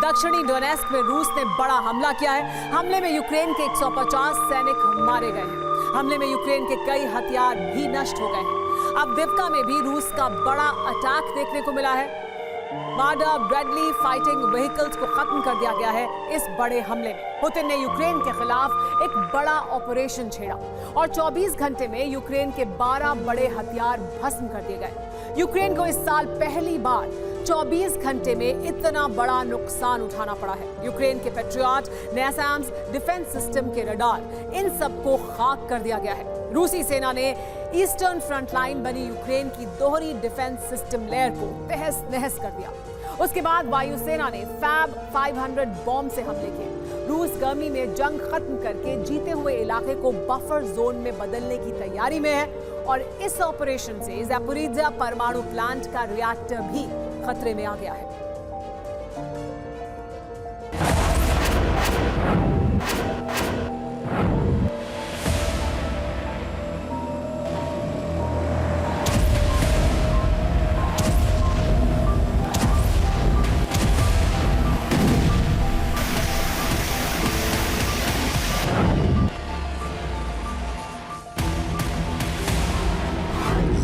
दक्षिणी डोनेस्क में रूस ने बड़ा हमला किया है। हमले में यूक्रेन के 150 सैनिक मारे गए हैं। हमले में यूक्रेन के कई हथियार भी नष्ट हो गए हैं। अब दिव्का में भी रूस का बड़ा अटैक देखने को मिला है। मार्डर ब्रैडली फाइटिंग व्हीकल्स को खत्म कर दिया गया है। इस बड़े हमले में पुतिन ने यूक्रेन के खिलाफ एक बड़ा ऑपरेशन छेड़ा और 24 घंटे में यूक्रेन के 12 बड़े हथियार भस्म कर दिए गए। यूक्रेन को इस साल पहली बार 24 घंटे में इतना बड़ा नुकसान उठाना पड़ा है। यूक्रेन के पेट्रियट, नैसैम्स डिफेंस सिस्टम के रडार, इन सबको खाक कर दिया गया है। रूसी सेना ने ईस्टर्न फ्रंट लाइन बनी यूक्रेन की दोहरी डिफेंस सिस्टम लेयर को तहस नहस कर दिया। उसके बाद वायुसेना ने फैब 500 बॉम्ब से हमले किए। रूस गर्मी में जंग खत्म करके जीते हुए इलाके को बफर जोन में बदलने की तैयारी में है और इस ऑपरेशन से ज़ैपोरिज़िया परमाणु प्लांट का रिएक्टर भी खतरे में आ गया है।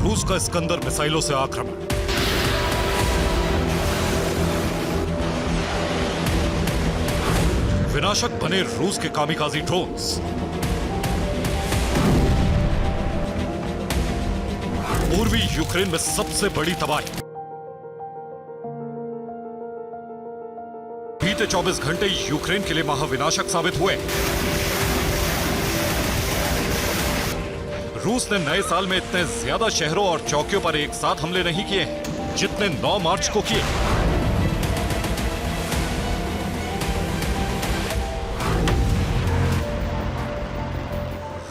रूस का इस्कंदर मिसाइलों से आक्रमण। विनाशक बने रूस के कामिकाजी ड्रोन्स। पूर्वी यूक्रेन में सबसे बड़ी तबाही। बीते 24 घंटे यूक्रेन के लिए महाविनाशक साबित हुए। रूस ने नए साल में इतने ज्यादा शहरों और चौकियों पर एक साथ हमले नहीं किए हैं जितने 9 मार्च को किए।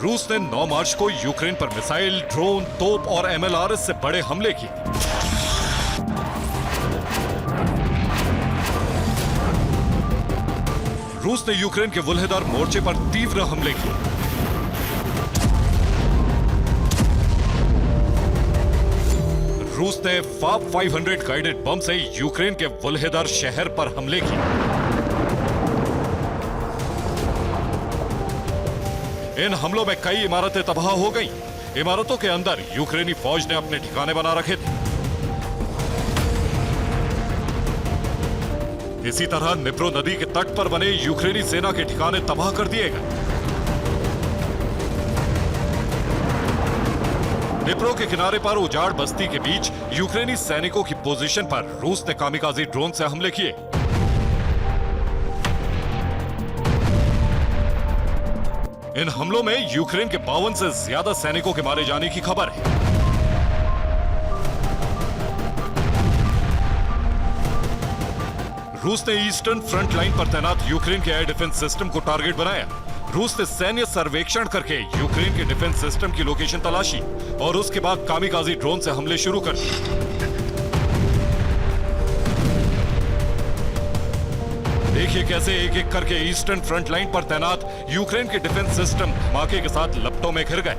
रूस ने 9 मार्च को यूक्रेन पर मिसाइल, ड्रोन, तोप और MLRS से बड़े हमले किए। रूस ने यूक्रेन के वुल्हेदार मोर्चे पर तीव्र हमले किए। रूस ने फाब 500 गाइडेड बम से यूक्रेन के वुल्हेदार शहर पर हमले किए। इन हमलों में कई इमारतें तबाह हो गईं। इमारतों के अंदर यूक्रेनी फौज ने अपने ठिकाने बना रखे थे। इसी तरह निप्रो नदी के तट पर बने यूक्रेनी सेना के ठिकाने तबाह कर दिए गए। निप्रो के किनारे पर उजाड़ बस्ती के बीच यूक्रेनी सैनिकों की पोजीशन पर रूस ने कामिकाजी ड्रोन से हमले किए। इन हमलों में यूक्रेन के 52 से ज्यादा सैनिकों के मारे जाने की खबर है। रूस ने ईस्टर्न फ्रंट लाइन पर तैनात यूक्रेन के एयर डिफेंस सिस्टम को टारगेट बनाया। रूस ने सैन्य सर्वेक्षण करके यूक्रेन के डिफेंस सिस्टम की लोकेशन तलाशी और उसके बाद कामिकाजी ड्रोन से हमले शुरू कर दिए। देखिए कैसे एक एक करके ईस्टर्न फ्रंट लाइन पर तैनात यूक्रेन के डिफेंस सिस्टम धमाके के साथ लपटों में घिर गए।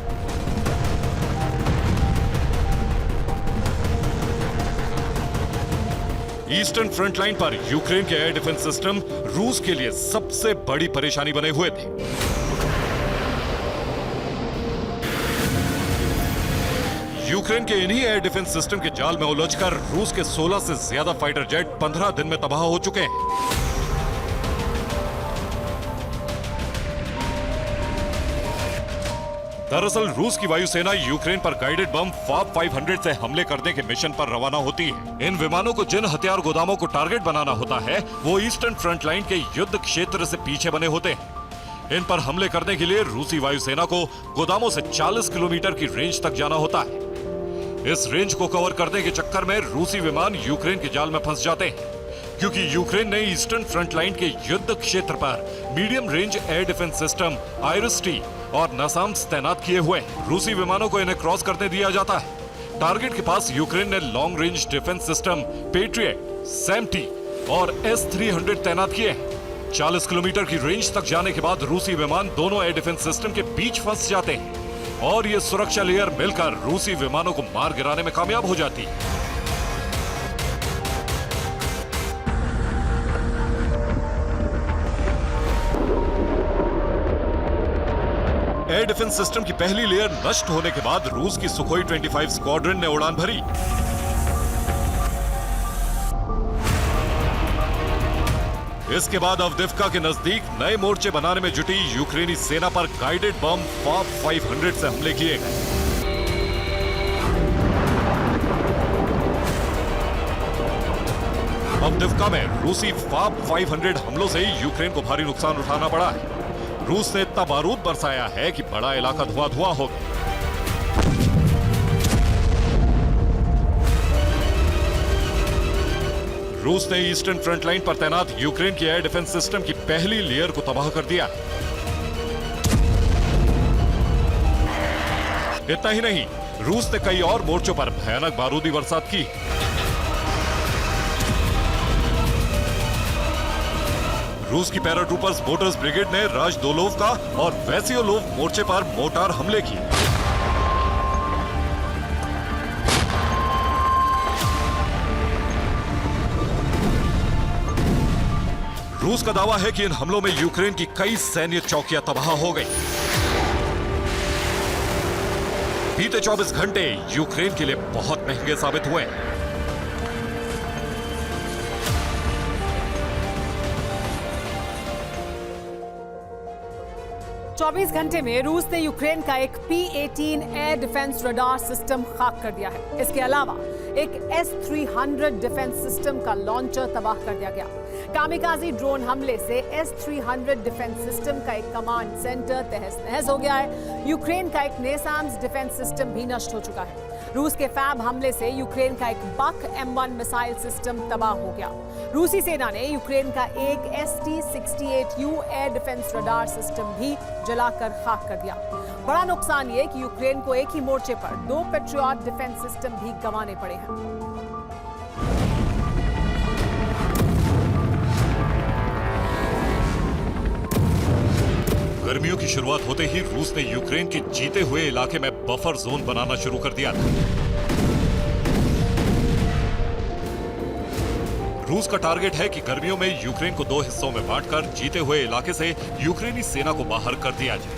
ईस्टर्न फ्रंट लाइन पर यूक्रेन के एयर डिफेंस सिस्टम रूस के लिए सबसे बड़ी परेशानी बने हुए थे। यूक्रेन के इन्हीं एयर डिफेंस सिस्टम के जाल में उलझकर रूस के 16 से ज्यादा फाइटर जेट 15 दिन में तबाह हो चुके हैं। दरअसल रूस की वायुसेना यूक्रेन पर गाइडेड बम फाब 500 से हमले करने के मिशन पर रवाना होती है। इन विमानों को जिन हथियार गोदामों को टारगेट बनाना होता है वो ईस्टर्न फ्रंट लाइन के युद्ध क्षेत्र से पीछे बने होते हैं। इन पर हमले करने के लिए रूसी वायुसेना को गोदामों से 40 किलोमीटर की रेंज तक जाना होता है। इस रेंज को कवर करने के चक्कर में रूसी विमान यूक्रेन के जाल में फंस जाते हैं, क्योंकि यूक्रेन ने ईस्टर्न फ्रंट लाइन के युद्ध क्षेत्र पर medium range air defense system IRIS T और नैसैम्स तैनात किए हुए। रूसी विमानों को इन्हें क्रॉस करने दिया जाता है। टारगेट के पास यूक्रेन ने long range defence system patriot, SAM-T और S-300 तैनात किए हैं। 40 किलोमीटर की रेंज तक जाने के बाद रूसी विमान दोनों एयर डिफेंस सिस्टम के बीच फंस जाते हैं और ये सुरक्षा लेयर मिलकर रूसी विमानों को मार गिराने में कामयाब हो जाती है। एयर डिफेंस सिस्टम की पहली लेयर नष्ट होने के बाद रूस की सुखोई 25 स्क्वाड्रन ने उड़ान भरी। इसके बाद अवदिव्का के नजदीक नए मोर्चे बनाने में जुटी यूक्रेनी सेना पर गाइडेड बम FAB 500 से हमले किए गए। अवदिव्का में रूसी FAB 500 हमलों से यूक्रेन को भारी नुकसान उठाना पड़ा है। रूस ने इतना बारूद बरसाया है कि बड़ा इलाका धुआं-धुआं हो गया। रूस ने ईस्टर्न फ्रंट लाइन पर तैनात यूक्रेन की एयर डिफेंस सिस्टम की पहली लेयर को तबाह कर दिया। इतना ही नहीं, रूस ने कई और मोर्चों पर भयानक बारूदी बरसात की। रूस की पैराट्रूपर्स मोटर्स ब्रिगेड ने राजदोलोवका और वैसियोलोव मोर्चे पर मोर्टार हमले किए। रूस का दावा है कि इन हमलों में यूक्रेन की कई सैन्य चौकियां तबाह हो गई। बीते 24 घंटे यूक्रेन के लिए बहुत महंगे साबित हुए। 24 घंटे में रूस ने यूक्रेन का एक P-18 air defence radar system खाक कर दिया है। इसके अलावा एक S-300 डिफेंस सिस्टम का लॉन्चर तबाह कर दिया गया। कामिकाजी ड्रोन हमले से S-300 डिफेंस सिस्टम का एक कमांड सेंटर तहस नहस हो गया है। यूक्रेन का एक NASAMS डिफेंस सिस्टम भी नष्ट हो चुका है। रूस के फैब हमले से यूक्रेन का एक बक M1 मिसाइल सिस्टम तबाह हो गया। रूसी सेना ने यूक्रेन का एक ST-68U air defence radar system भी जलाकर खाक कर दिया। बड़ा नुकसान ये कि यूक्रेन को एक ही मोर्चे पर 2 पेट्रियट डिफेंस सिस्टम भी गंवाने पड़े हैं। गर्मियों की शुरुआत होते ही रूस ने यूक्रेन के जीते हुए इलाके में बफर जोन बनाना शुरू कर दिया था। रूस का टारगेट है कि गर्मियों में यूक्रेन को 2 हिस्सों में बांटकर जीते हुए इलाके से यूक्रेनी सेना को बाहर कर दिया जाए।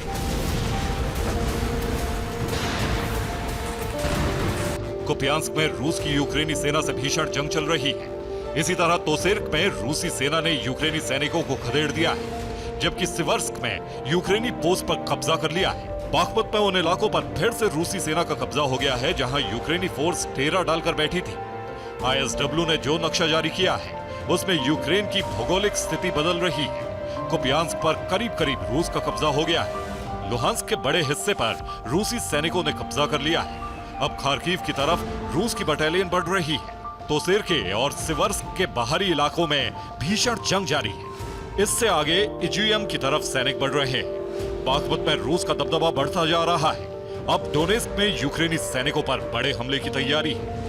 कुपियांस्क में रूस की यूक्रेनी सेना से भीषण जंग चल रही है। इसी तरह तोसेर्क में रूसी सेना ने यूक्रेनी सैनिकों को खदेड़ दिया है, जबकि सिवर्स्क में यूक्रेनी पोस्ट पर कब्जा कर लिया है। बाखमुत में उन इलाकों पर फिर से रूसी सेना का कब्जा हो गया है जहां यूक्रेनी फोर्स डेरा डालकर बैठी थी। ISW ने जो नक्शा जारी किया है उसमें यूक्रेन की भौगोलिक स्थिति बदल रही है। कुपियांस्क पर करीब करीब रूस का कब्जा हो गया है। लुहांस्क के बड़े हिस्से पर रूसी सैनिकों ने कब्जा कर लिया है। अब खार्किव की तरफ रूस की बटालियन बढ़ रही है। तोसेर्के और सिवर्स्क के बाहरी इलाकों में भीषण जंग जारी है। इससे आगे इज्यूयम की तरफ सैनिक बढ़ रहे हैं। बाखमुत में रूस का दबदबा बढ़ता जा रहा है। अब डोनेस्क में यूक्रेनी सैनिकों पर बड़े हमले की तैयारी है।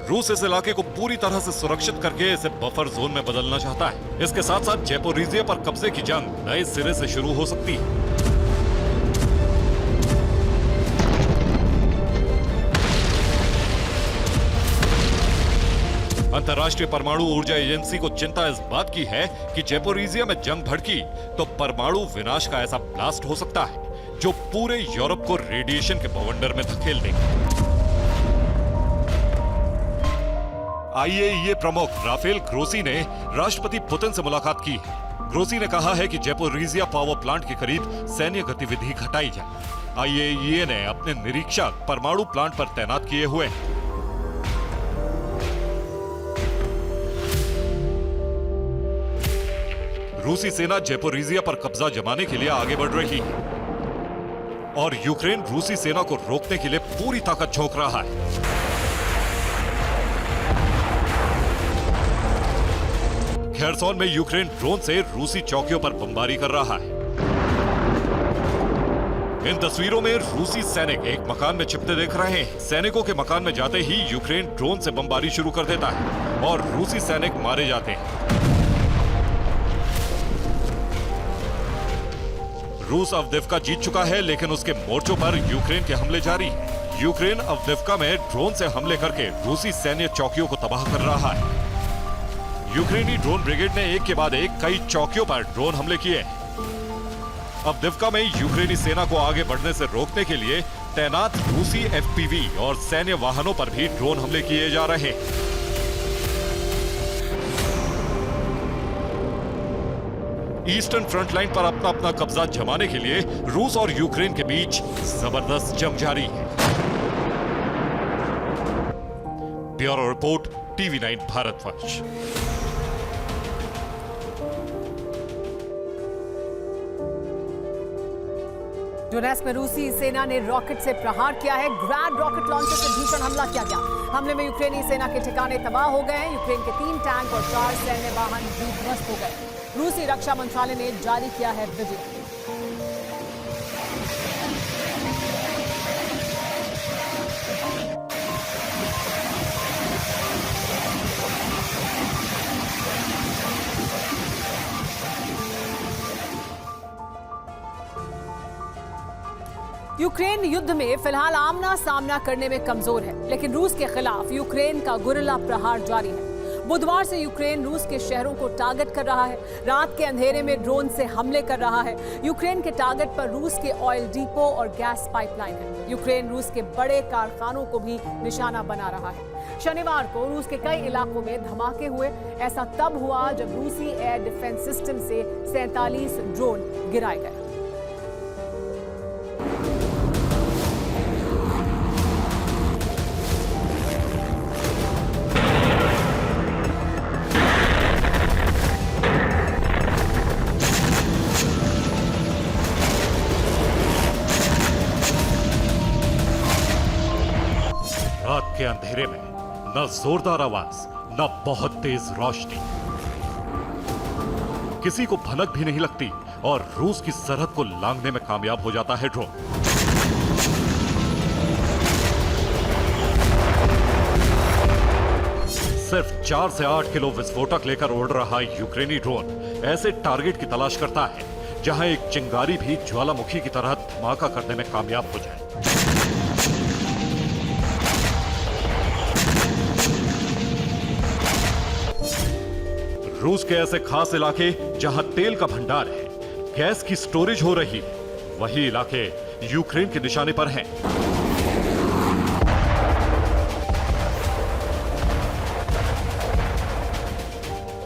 रूस इस इलाके को पूरी तरह से सुरक्षित करके इसे बफर जोन में बदलना चाहता है। इसके साथ साथ ज़ैपोरिज़िया पर कब्जे की जंग नए सिरे से शुरू हो सकती है। अंतर्राष्ट्रीय परमाणु ऊर्जा एजेंसी को चिंता इस बात की है कि ज़ैपोरिज़िया में जंग भड़की तो परमाणु विनाश का ऐसा ब्लास्ट हो सकता है जो पूरे यूरोप को रेडिएशन के बवंडर में धकेल देगा। IAEA प्रमुख राफेल ग्रोसी ने राष्ट्रपति पुतिन से मुलाकात की है। ग्रोसी ने कहा है कि ज़ैपोरिज़िया पावर प्लांट के करीब सैन्य गतिविधि घटाई जाए। IAEA ने अपने निरीक्षक परमाणु प्लांट पर तैनात किए हुए हैं। रूसी सेना ज़ैपोरिज़िया पर कब्जा जमाने के लिए आगे बढ़ रही है और यूक्रेन रूसी सेना को रोकने के लिए पूरी ताकत झोंक रहा है। खेरसोन में यूक्रेन ड्रोन से रूसी चौकियों पर बमबारी कर रहा है। इन तस्वीरों में रूसी सैनिक एक मकान में छिपते देख रहे हैं। सैनिकों के मकान में जाते ही यूक्रेन ड्रोन से बमबारी शुरू कर देता है और रूसी सैनिक मारे जाते हैं। रूस अवदिव्का जीत चुका है, लेकिन उसके मोर्चों पर यूक्रेन के हमले जारी हैं। यूक्रेन अवदिव्का में ड्रोन से हमले करके रूसी सैन्य चौकियों को तबाह कर रहा है। यूक्रेनी ड्रोन ब्रिगेड ने एक के बाद एक कई चौकियों पर ड्रोन हमले किए। अब दिव्का में यूक्रेनी सेना को आगे बढ़ने से रोकने के लिए तैनात रूसी एफपीवी और सैन्य वाहनों पर भी ड्रोन हमले किए जा रहे हैं। ईस्टर्न फ्रंट लाइन पर अपना अपना कब्जा जमाने के लिए रूस और यूक्रेन के बीच जबरदस्त जंग जारी है। Bureau report, TV9 Bharatvarsh. Donetsk में रूसी सेना ने रॉकेट से प्रहार किया है। ग्रैंड रॉकेट लॉन्चर से भीषण हमला किया गया। हमले में यूक्रेनी सेना के ठिकाने तबाह हो गए हैं। यूक्रेन के 3 टैंक और 4 सैन्य वाहन भी ध्वस्त हो गए। रूसी रक्षा मंत्रालय ने जारी किया है वीडियो। यूक्रेन युद्ध में फिलहाल आमना सामना करने में कमजोर है, लेकिन रूस के खिलाफ यूक्रेन का गुरिल्ला प्रहार जारी है। बुधवार से यूक्रेन रूस के शहरों को टारगेट कर रहा है। रात के अंधेरे में ड्रोन से हमले कर रहा है। यूक्रेन के टारगेट पर रूस के ऑयल डिपो और गैस पाइपलाइन है। यूक्रेन रूस के बड़े कारखानों को भी निशाना बना रहा है। शनिवार को रूस के कई इलाकों में धमाके हुए। ऐसा तब हुआ जब रूसी एयर डिफेंस सिस्टम से 47 ड्रोन गिराए गए। रात के अंधेरे में न जोरदार आवाज, न बहुत तेज रोशनी, किसी को भनक भी नहीं लगती और रूस की सरहद को लांघने में कामयाब हो जाता है ड्रोन। सिर्फ 4 से 8 किलो विस्फोटक लेकर उड़ रहा यूक्रेनी ड्रोन ऐसे टारगेट की तलाश करता है जहां एक चिंगारी भी ज्वालामुखी की तरह धमाका करने में कामयाब हो जाए। रूस के ऐसे खास इलाके जहां तेल का भंडार है, गैस की स्टोरेज हो रही है, वही इलाके यूक्रेन के निशाने पर हैं।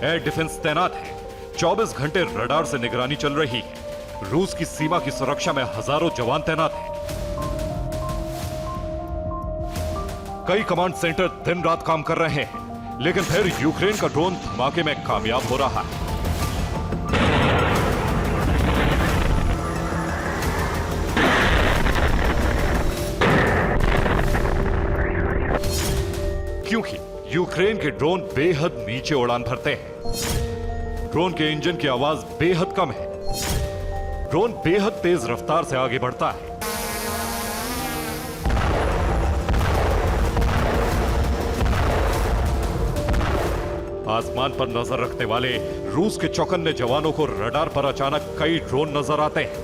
एयर डिफेंस तैनात है। 24 घंटे रडार से निगरानी चल रही है। रूस की सीमा की सुरक्षा में हजारों जवान तैनात हैं। कई कमांड सेंटर दिन रात काम कर रहे हैं, लेकिन फिर यूक्रेन का ड्रोन धमाके में कामयाब हो रहा है। क्योंकि यूक्रेन के ड्रोन बेहद नीचे उड़ान भरते हैं। ड्रोन के इंजन की आवाज बेहद कम है। ड्रोन बेहद तेज रफ्तार से आगे बढ़ता है। आसमान पर नजर रखने वाले रूस के चौकन्ने जवानों को रडार पर अचानक कई ड्रोन नजर आते हैं।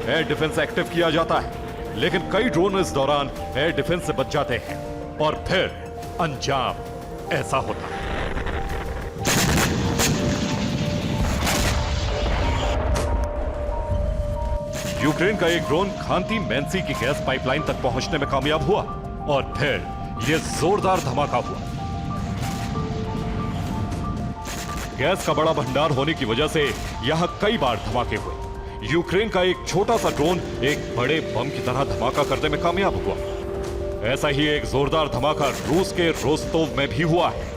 एयर डिफेंस एक्टिव किया जाता है, लेकिन कई ड्रोन इस दौरान एयर डिफेंस से बच जाते हैं और फिर अंजाम ऐसा होता है। यूक्रेन का एक ड्रोन खांती मैंसी की गैस पाइपलाइन तक पहुंचने में कामयाब हुआ और फिर यह जोरदार धमाका हुआ। गैस का बड़ा भंडार होने की वजह से यहां कई बार धमाके हुए। यूक्रेन का एक छोटा सा ड्रोन एक बड़े बम की तरह धमाका करने में कामयाब हुआ। ऐसा ही एक जोरदार धमाका रूस के रोस्तोव में भी हुआ है।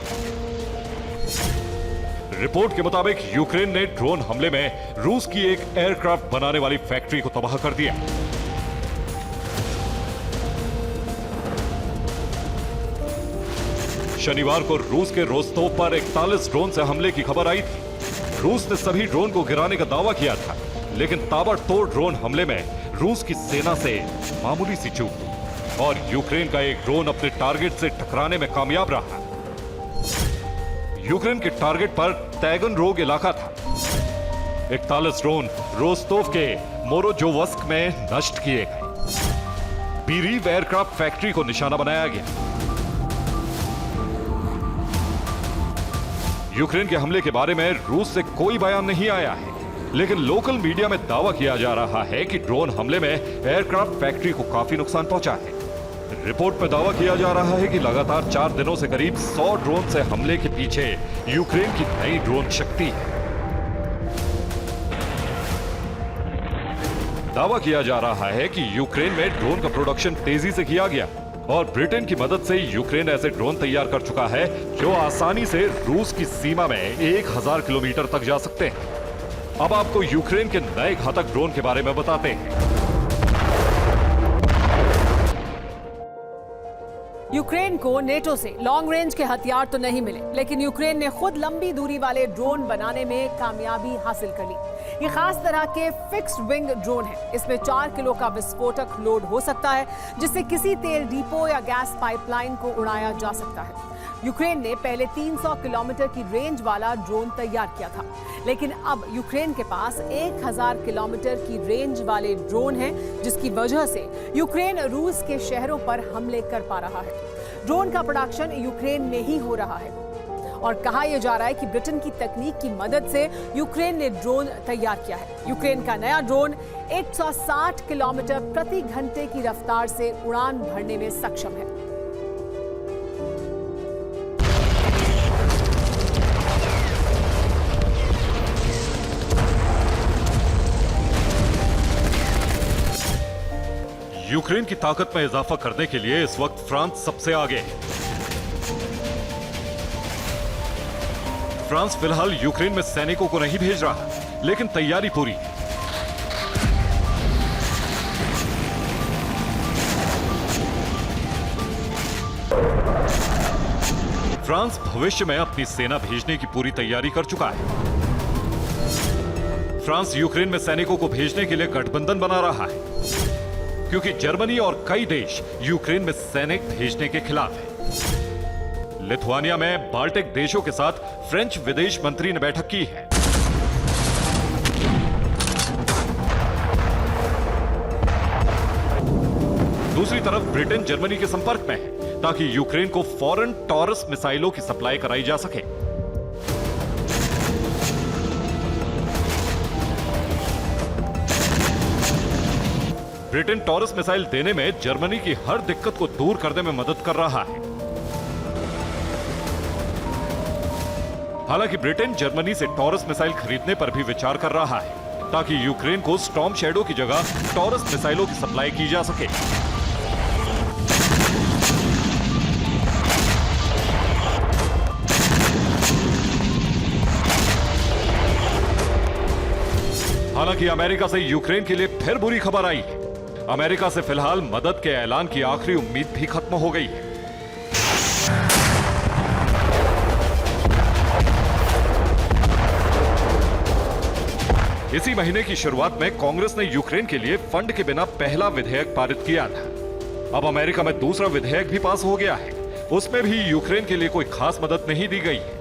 रिपोर्ट के मुताबिक यूक्रेन ने ड्रोन हमले में रूस की एक एयरक्राफ्ट बनाने वाली फैक्ट्री को तबाह कर दिया। शनिवार को रूस के रोस्तोव पर 41 ड्रोन से हमले की खबर आई थी। रूस ने सभी ड्रोन को गिराने का दावा किया था, लेकिन ताबड़तोड़ ड्रोन हमले में रूस की सेना से मामूली सी चूक हुई और यूक्रेन का एक ड्रोन अपने टारगेट से टकराने में कामयाब रहा। यूक्रेन के टारगेट पर तैगनरोग इलाका था। 41 ड्रोन रोस्तोव के मोरोजोवस्क में नष्ट किए गए। बीरीव एयरक्राफ्ट फैक्ट्री को निशाना बनाया गया। यूक्रेन के हमले के बारे में रूस से कोई बयान नहीं आया है, लेकिन लोकल मीडिया में दावा किया जा रहा है कि ड्रोन हमले में एयरक्राफ्ट फैक्ट्री को काफी नुकसान पहुंचा है। रिपोर्ट में दावा किया जा रहा है कि लगातार 4 दिनों से करीब 100 ड्रोन से हमले के पीछे यूक्रेन की नई ड्रोन शक्ति है। दावा किया जा रहा है कि यूक्रेन में ड्रोन का प्रोडक्शन तेजी से किया गया और ब्रिटेन की मदद से यूक्रेन ऐसे ड्रोन तैयार कर चुका है जो आसानी से रूस की सीमा में 1000 किलोमीटर तक जा सकते हैं। अब आपको यूक्रेन के नए घातक ड्रोन के बारे में बताते हैं। यूक्रेन को नेटो से लॉन्ग रेंज के हथियार तो नहीं मिले, लेकिन यूक्रेन ने खुद लंबी दूरी वाले ड्रोन बनाने में कामयाबी हासिल कर ली। ये खास तरह के फिक्स्ड विंग ड्रोन है। इसमें 4 किलो का विस्फोटक लोड हो सकता है, जिससे किसी तेल डिपो या गैस पाइपलाइन को उड़ाया जा सकता है। यूक्रेन ने पहले 300 किलोमीटर की रेंज वाला ड्रोन तैयार किया था, लेकिन अब यूक्रेन के पास 1000 किलोमीटर की रेंज वाले ड्रोन हैं, जिसकी वजह से यूक्रेन रूस के शहरों पर हमले कर पा रहा है। ड्रोन का प्रोडक्शन यूक्रेन में ही हो रहा है और कहा यह जा रहा है कि ब्रिटेन की तकनीक की मदद से यूक्रेन ने ड्रोन तैयार किया है। यूक्रेन का नया ड्रोन 160 किलोमीटर प्रति घंटे की रफ्तार से उड़ान भरने में सक्षम है। यूक्रेन की ताकत में इजाफा करने के लिए इस वक्त फ्रांस सबसे आगे है। फ्रांस फिलहाल यूक्रेन में सैनिकों को नहीं भेज रहा, लेकिन तैयारी पूरी है। फ्रांस भविष्य में अपनी सेना भेजने की पूरी तैयारी कर चुका है। फ्रांस यूक्रेन में सैनिकों को भेजने के लिए गठबंधन बना रहा है, क्योंकि जर्मनी और कई देश यूक्रेन में सैनिक भेजने के खिलाफ है। लिथुआनिया में बाल्टिक देशों के साथ फ्रेंच विदेश मंत्री ने बैठक की है। दूसरी तरफ ब्रिटेन जर्मनी के संपर्क में है, ताकि यूक्रेन को फौरन टॉरस मिसाइलों की सप्लाई कराई जा सके। ब्रिटेन टॉरस मिसाइल देने में जर्मनी की हर दिक्कत को दूर करने में मदद कर रहा है। हालांकि ब्रिटेन जर्मनी से टॉरस मिसाइल खरीदने पर भी विचार कर रहा है, ताकि यूक्रेन को स्टॉर्म शैडो की जगह टॉरस मिसाइलों की सप्लाई की जा सके। हालांकि अमेरिका से यूक्रेन के लिए फिर बुरी खबर आई है। अमेरिका से फिलहाल मदद के ऐलान की आखिरी उम्मीद भी खत्म हो गई है। इसी महीने की शुरुआत में कांग्रेस ने यूक्रेन के लिए फंड के बिना पहला विधेयक पारित किया था। अब अमेरिका में दूसरा विधेयक भी पास हो गया है। उसमें भी यूक्रेन के लिए कोई खास मदद नहीं दी गई है।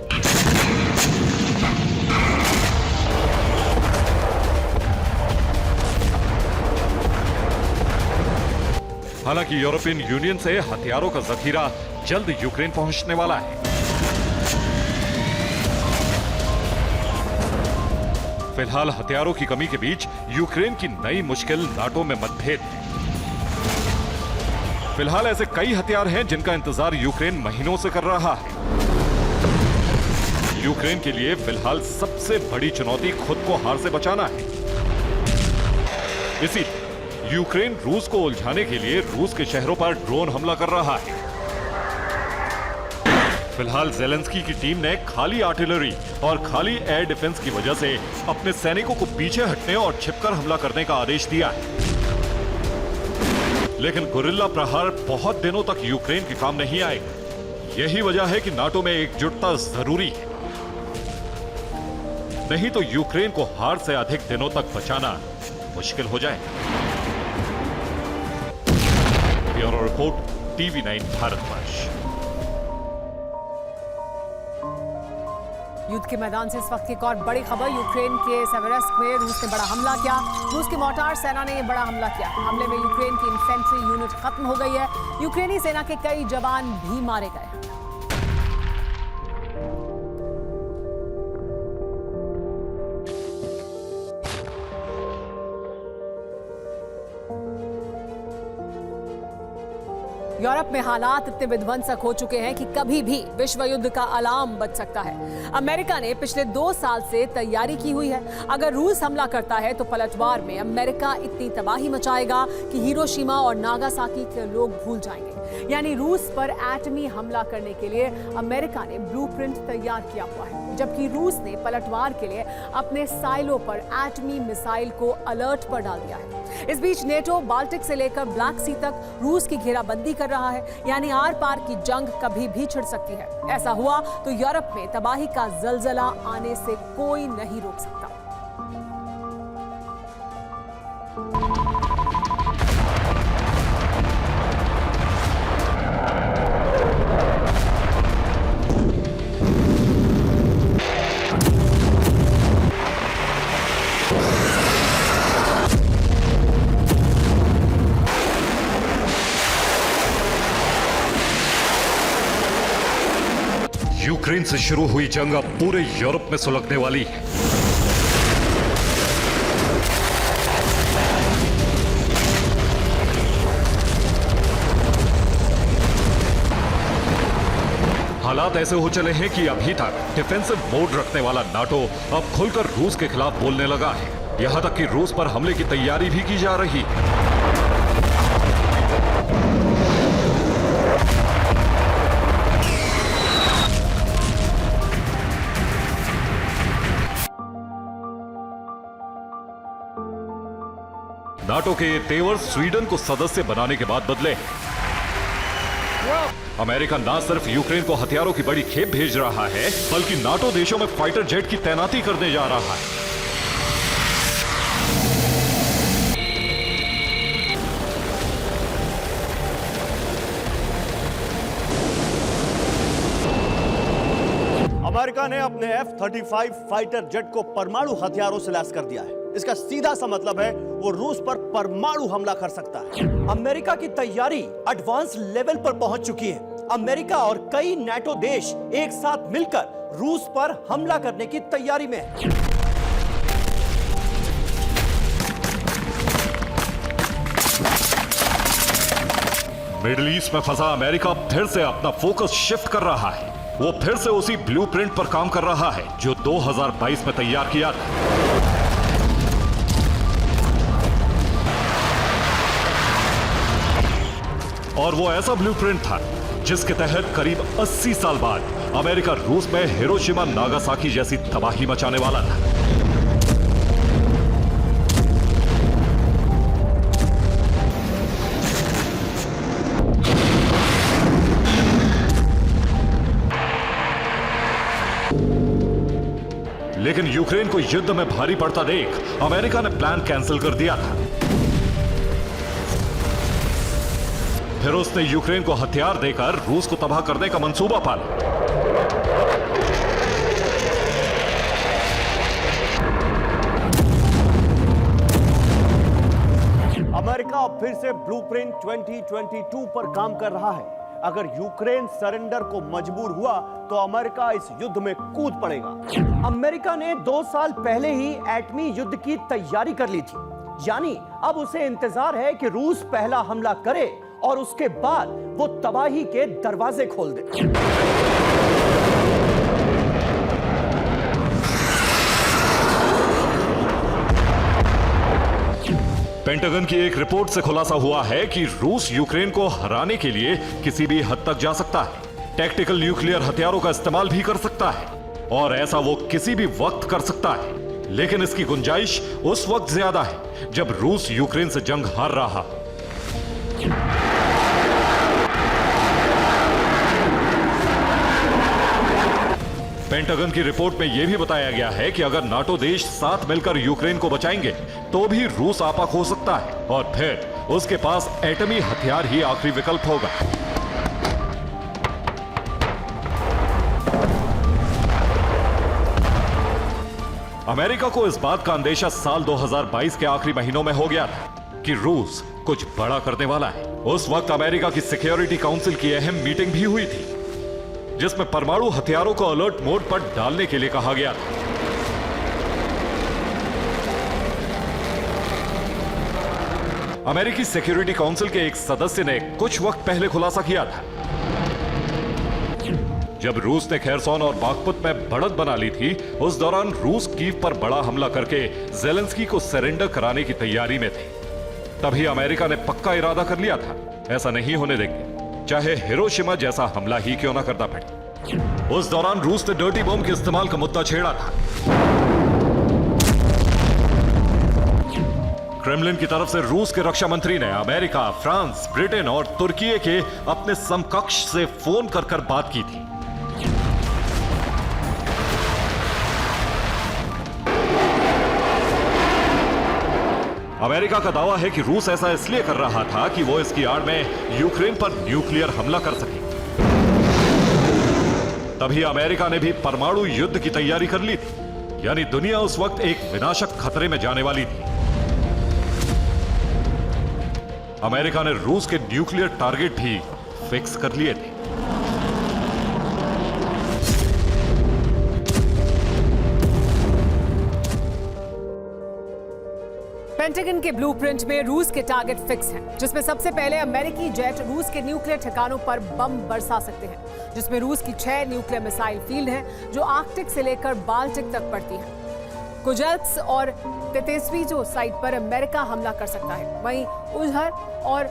हालांकि यूरोपियन यूनियन से हथियारों का जखीरा जल्द यूक्रेन पहुंचने वाला है। फिलहाल हथियारों की कमी के बीच यूक्रेन की नई मुश्किल नाटो में मतभेद है। फिलहाल ऐसे कई हथियार हैं जिनका इंतजार यूक्रेन महीनों से कर रहा है। यूक्रेन के लिए फिलहाल सबसे बड़ी चुनौती खुद को हार से बचाना है। इसीलिए यूक्रेन रूस को उलझाने के लिए रूस के शहरों पर ड्रोन हमला कर रहा है। फिलहाल ज़ेलेंस्की की टीम ने खाली आर्टिलरी और खाली एयर डिफेंस की वजह से अपने सैनिकों को पीछे हटने और छिपकर हमला करने का आदेश दिया है। लेकिन गुरिल्ला प्रहार बहुत दिनों तक यूक्रेन के काम नहीं आएगा। यही वजह है कि नाटो में एकजुटता जरूरी है, नहीं तो यूक्रेन को हार से अधिक दिनों तक बचाना मुश्किल हो जाए। Bureau report, TV9 Bharatvarsh. युद्ध के मैदान से इस वक्त की एक और बड़ी खबर। यूक्रेन के सेवेरस्क में रूस ने बड़ा हमला किया। रूस की मोर्टार सेना ने यह बड़ा हमला किया। हमले में यूक्रेन की इन्फेंट्री यूनिट खत्म हो गई है। यूक्रेनी सेना के कई जवान भी मारे गए। यूरोप में हालात इतने विध्वंसक हो चुके हैं कि कभी भी विश्व युद्ध का अलार्म बज सकता है। अमेरिका ने पिछले 2 साल से तैयारी की हुई है। अगर रूस हमला करता है तो पलटवार में अमेरिका इतनी तबाही मचाएगा कि हिरोशिमा और नागासाकी के लोग भूल जाएंगे। यानी रूस पर एटमी हमला करने के लिए अमेरिका ने ब्लूप्रिंट तैयार किया हुआ है, जबकि रूस ने पलटवार के लिए अपने साइलों पर एटमी मिसाइल को अलर्ट पर डाल दिया है। इस बीच नेटो बाल्टिक से लेकर ब्लैक सी तक रूस की घेराबंदी कर रहा है, यानी आर पार की जंग कभी भी छिड़ सकती है। ऐसा हुआ तो यूरोप में तबाही का जलजला आने से कोई नहीं रोक सकता। यूक्रेन से शुरू हुई जंग अब पूरे यूरोप में सुलगने वाली है। हालात ऐसे हो चले हैं कि अभी तक डिफेंसिव मोड रखने वाला नाटो अब खुलकर रूस के खिलाफ बोलने लगा है। यहां तक कि रूस पर हमले की तैयारी भी की जा रही है। नाटो के ये तेवर स्वीडन को सदस्य बनाने के बाद बदले। अमेरिका न सिर्फ यूक्रेन को हथियारों की बड़ी खेप भेज रहा है, बल्कि नाटो देशों में फाइटर जेट की तैनाती करने जा रहा है। अमेरिका ने अपने F-35 फाइटर जेट को परमाणु हथियारों से लैस कर दिया है। इसका सीधा सा मतलब है वो रूस पर परमाणु हमला कर सकता है। अमेरिका की तैयारी एडवांस लेवल पर पहुंच चुकी है। अमेरिका और कई नाटो देश एक साथ मिलकर रूस पर हमला करने की तैयारी में हैं। मिडिल ईस्ट में फंसा अमेरिका फिर से अपना फोकस शिफ्ट कर रहा है। वो फिर से उसी ब्लूप्रिंट पर काम कर रहा है जो 2022 में तैयार किया था। और वो ऐसा ब्लूप्रिंट था जिसके तहत करीब 80 साल बाद अमेरिका रूस में हिरोशिमा नागासाकी जैसी तबाही मचाने वाला था। लेकिन यूक्रेन को युद्ध में भारी पड़ता देख अमेरिका ने प्लान कैंसिल कर दिया था। फिर उसने यूक्रेन को हथियार देकर रूस को तबाह करने का मंसूबा पाला। अमेरिका अब फिर से ब्लूप्रिंट 2022 पर काम कर रहा है। अगर यूक्रेन सरेंडर को मजबूर हुआ तो अमेरिका इस युद्ध में कूद पड़ेगा। अमेरिका ने 2 साल पहले ही एटमी युद्ध की तैयारी कर ली थी, यानी अब उसे इंतजार है कि रूस पहला हमला करे और उसके बाद वो तबाही के दरवाजे खोल दे। पेंटागन की एक रिपोर्ट से खुलासा हुआ है कि रूस यूक्रेन को हराने के लिए किसी भी हद तक जा सकता है। टैक्टिकल न्यूक्लियर हथियारों का इस्तेमाल भी कर सकता है और ऐसा वो किसी भी वक्त कर सकता है। लेकिन इसकी गुंजाइश उस वक्त ज्यादा है जब रूस यूक्रेन से जंग हार रहा। पेंटागन की रिपोर्ट में यह भी बताया गया है कि अगर नाटो देश साथ मिलकर यूक्रेन को बचाएंगे तो भी रूस आपा हो सकता है और फिर उसके पास एटमी हथियार ही आखिरी विकल्प होगा। अमेरिका को इस बात का अंदेशा साल 2022 के आखिरी महीनों में हो गया था कि रूस कुछ बड़ा करने वाला है। उस वक्त अमेरिका की सिक्योरिटी काउंसिल की अहम मीटिंग भी हुई थी जिसमें परमाणु हथियारों को अलर्ट मोड पर डालने के लिए कहा गया था। अमेरिकी सिक्योरिटी काउंसिल के एक सदस्य ने कुछ वक्त पहले खुलासा किया था। जब रूस ने खेरसोन और बागपुत में बढ़त बना ली थी, उस दौरान रूस कीव पर बड़ा हमला करके जेलेंस्की को सरेंडर कराने की तैयारी में थी। तभी अमेरिका ने पक्का इरादा कर लिया था, ऐसा नहीं होने देंगे, चाहे हिरोशिमा जैसा हमला ही क्यों ना करना पड़े। उस दौरान रूस ने डर्टी बम के इस्तेमाल का मुद्दा छेड़ा था। क्रेमलिन की तरफ से रूस के रक्षा मंत्री ने अमेरिका, फ्रांस, ब्रिटेन और तुर्की के अपने समकक्ष से फोन कर बात की थी। अमेरिका का दावा है कि रूस ऐसा इसलिए कर रहा था कि वो इसकी आड़ में यूक्रेन पर न्यूक्लियर हमला कर सके। तभी अमेरिका ने भी परमाणु युद्ध की तैयारी कर ली थी, यानी दुनिया उस वक्त एक विनाशक खतरे में जाने वाली थी। अमेरिका ने रूस के न्यूक्लियर टारगेट भी फिक्स कर लिए थे। पेंटागन के ब्लूप्रिंट में रूस के टारगेट फिक्स हैं, जिसमें सबसे पहले अमेरिकी जेट रूस के न्यूक्लियर ठिकानों पर बम बरसा सकते हैं, जिसमें रूस की 6 न्यूक्लियर मिसाइल फील्ड हैं जो आर्कटिक से लेकर बाल्टिक तक पड़ती हैं। कुजेल्स्क और तेतेस्वीजो साइट पर अमेरिका हमला कर सकता है। वहीं उझर और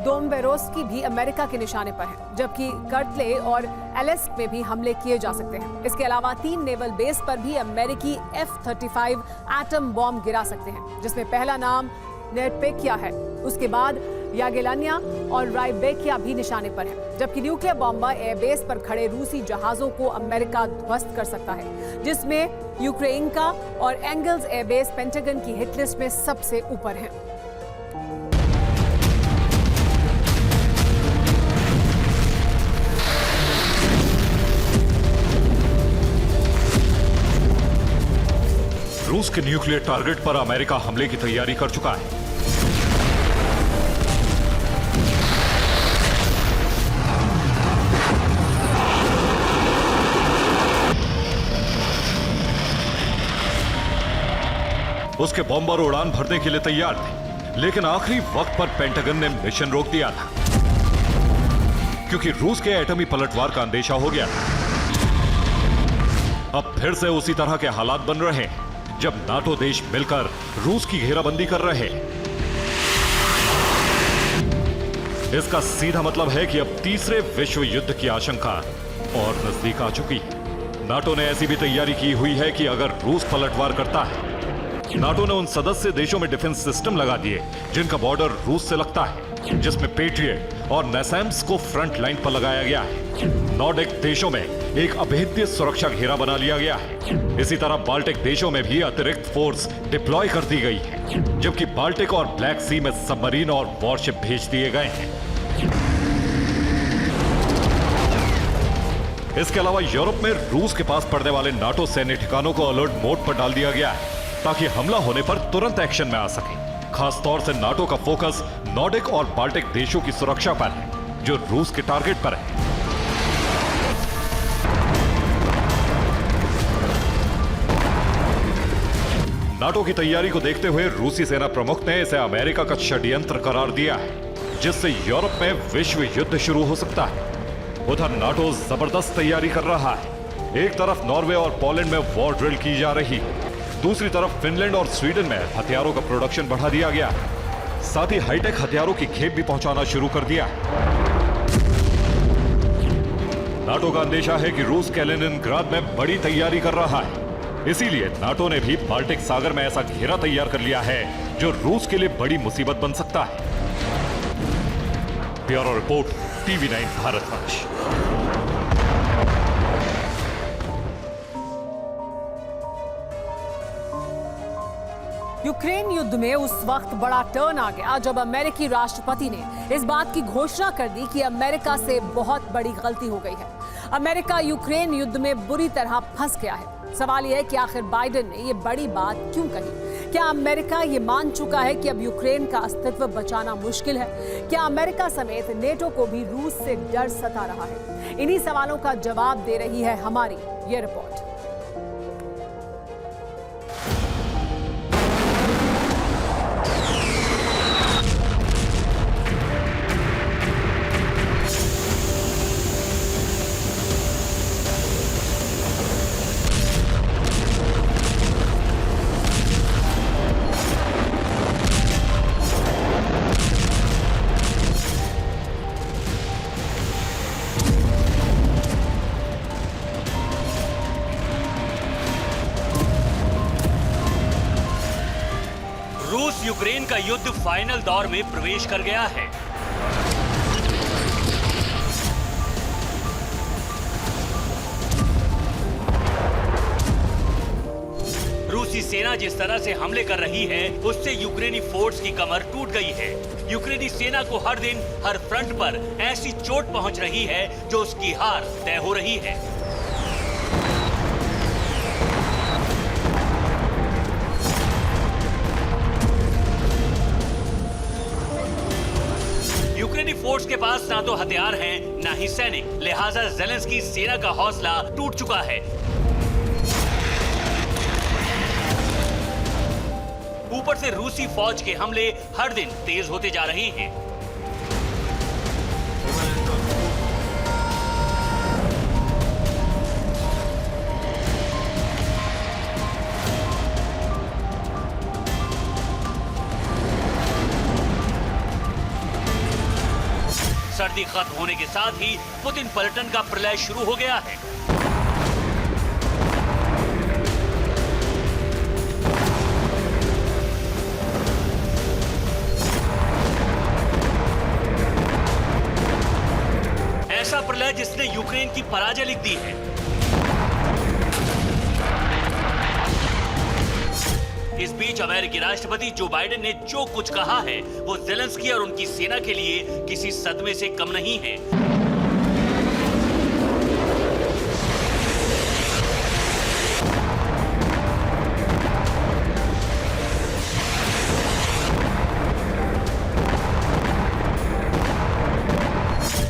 दोमबेरोस्की भी अमेरिका के निशाने पर है, जबकि कर्टले और एलेस्क में भी हमले किए जा सकते हैं। इसके अलावा 3 नेवल बेस पर भी अमेरिकी F-35 एटम बॉम्ब गिरा सकते हैं, जिसमें पहला नाम नेटपेकिया है, उसके बाद यागेलानिया और राइबेकिया भी निशाने पर है। जबकि न्यूक्लियर बॉम्बर एयरबेस पर खड़े रूसी जहाजों को अमेरिका ध्वस्त कर सकता है, जिसमें यूक्रेन का और एंगल्स एयरबेस पेंटागन की हिट लिस्ट में सबसे ऊपर है। रूस के न्यूक्लियर टारगेट पर अमेरिका हमले की तैयारी कर चुका है। उसके बॉम्बर उड़ान भरने के लिए तैयार थे, लेकिन आखिरी वक्त पर पेंटागन ने मिशन रोक दिया था, क्योंकि रूस के एटमी पलटवार का अंदेशा हो गया था। अब फिर से उसी तरह के हालात बन रहे हैं, जब नाटो देश मिलकर रूस की घेराबंदी कर रहे हैं। इसका सीधा मतलब है कि अब तीसरे विश्व युद्ध की आशंका और नजदीक आ चुकी है। नाटो ने ऐसी भी तैयारी की हुई है कि अगर रूस पलटवार करता है, नाटो ने उन सदस्य देशों में डिफेंस सिस्टम लगा दिए जिनका बॉर्डर रूस से लगता है, जिसमें पेट्रियट और नैसैम्स को फ्रंट लाइन पर लगाया गया है। नॉर्डिक देशों में एक अभेद्य सुरक्षा घेरा बना लिया गया है। इसी तरह बाल्टिक देशों में भी अतिरिक्त फोर्स डिप्लॉय कर दी गई है, जबकि बाल्टिक और ब्लैक सी में सबमरीन और वॉरशिप भेज दिए गए हैं। इसके अलावा यूरोप में रूस के पास पड़ने वाले नाटो सैन्य ठिकानों को अलर्ट मोड पर डाल दिया गया है, ताकि हमला होने पर तुरंत एक्शन में आ सके। खासतौर से नाटो का फोकस नॉर्डिक और बाल्टिक देशों की सुरक्षा पर है, जो रूस के टारगेट पर है। नाटो की तैयारी को देखते हुए रूसी सेना प्रमुख ने इसे अमेरिका का षड्यंत्र करार दिया है, जिससे यूरोप में विश्व युद्ध शुरू हो सकता है। उधर नाटो जबरदस्त तैयारी कर रहा है। एक तरफ नॉर्वे और पोलैंड में वॉर ड्रिल की जा रही है, दूसरी तरफ फिनलैंड और स्वीडन में हथियारों का प्रोडक्शन बढ़ा दिया गया है। साथ ही हाईटेक हथियारों की खेप भी पहुंचाना शुरू कर दिया है। नाटो का अंदेशा है कि रूस कैलिनिनग्राद में बड़ी तैयारी कर रहा है, इसीलिए नाटो ने भी बाल्टिक सागर में ऐसा घेरा तैयार कर लिया है जो रूस के लिए बड़ी मुसीबत बन सकता है। Bureau report, TV9 Bharatvarsh. Ukraine युद्ध में उस वक्त बड़ा टर्न आ गया जब अमेरिकी राष्ट्रपति ने इस बात की घोषणा कर दी कि अमेरिका से बहुत बड़ी गलती हो गई है। अमेरिका यूक्रेन युद्ध में बुरी तरह फंस गया है। सवाल यह है कि आखिर बाइडेन ने यह बड़ी बात क्यों कही? क्या अमेरिका ये मान चुका है कि अब यूक्रेन का अस्तित्व बचाना मुश्किल है? क्या अमेरिका समेत नेटो को भी रूस से डर सता रहा है? इन्हीं सवालों का जवाब दे रही है हमारी ये रिपोर्ट। रूस यूक्रेन का युद्ध फाइनल दौर में प्रवेश कर गया है। रूसी सेना जिस तरह से हमले कर रही है, उससे यूक्रेनी फोर्स की कमर टूट गई है। यूक्रेनी सेना को हर दिन हर फ्रंट पर ऐसी चोट पहुंच रही है जो उसकी हार तय हो रही है। यूक्रेनी फोर्स के पास ना तो हथियार हैं, ना ही सैनिक, लिहाजा ज़ेलेंस्की सेना का हौसला टूट चुका है। ऊपर से रूसी फौज के हमले हर दिन तेज होते जा रहे हैं। सर्दी खत्म होने के साथ ही पुतिन पलटन का प्रलय शुरू हो गया है। ऐसा प्रलय जिसने यूक्रेन की पराजय लिख दी है। इस बीच अमेरिकी राष्ट्रपति जो बाइडेन ने जो कुछ कहा है वो ज़ेलेंस्की और उनकी सेना के लिए किसी सदमे से कम नहीं है।